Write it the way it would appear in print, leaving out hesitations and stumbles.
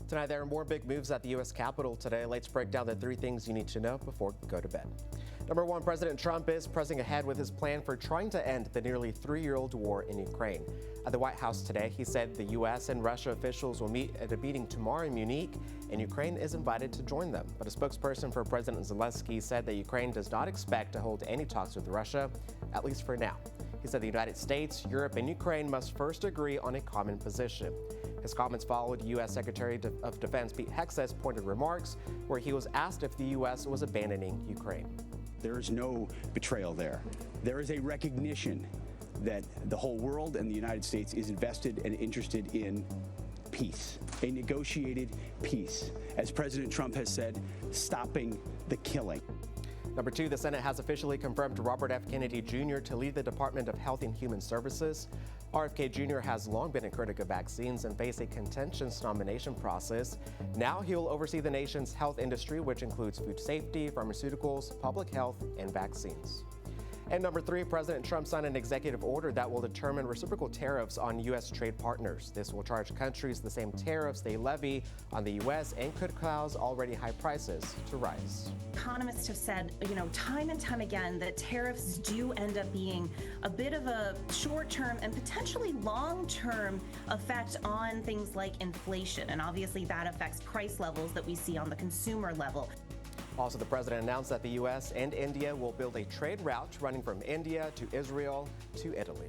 Tonight, there are more big moves at the U.S. Capitol today. Let's break down the 3 things you need to know before you go to bed. Number 1, President Trump is pressing ahead with his plan for trying to end the nearly 3-year-old war in Ukraine. At the White House today, he said the U.S. and Russia officials will meet at a meeting tomorrow in Munich, and Ukraine is invited to join them. But a spokesperson for President Zelensky said that Ukraine does not expect to hold any talks with Russia, at least for now. He said the United States, Europe, and Ukraine must first agree on a common position. His comments followed U.S. Secretary of Defense Pete Hegseth's pointed remarks, where he was asked if the U.S. was abandoning Ukraine. There is no betrayal there. There is a recognition that the whole world and the United States is invested and interested in peace, a negotiated peace. As President Trump has said, stopping the killing. Number 2, the Senate has officially confirmed Robert F. Kennedy Jr. to lead the Department of Health and Human Services. RFK Jr. has long been a critic of vaccines and faced a contentious nomination process. Now he'll oversee the nation's health industry, which includes food safety, pharmaceuticals, public health, and vaccines. And number 3, President Trump signed an executive order that will determine reciprocal tariffs on U.S. trade partners. This will charge countries the same tariffs they levy on the U.S. and could cause already high prices to rise. Economists have said, time and time again that tariffs do end up being a bit of a short-term and potentially long-term effect on things like inflation. And obviously that affects price levels that we see on the consumer level. Also, the president announced that the U.S. and India will build a trade route running from India to Israel to Italy.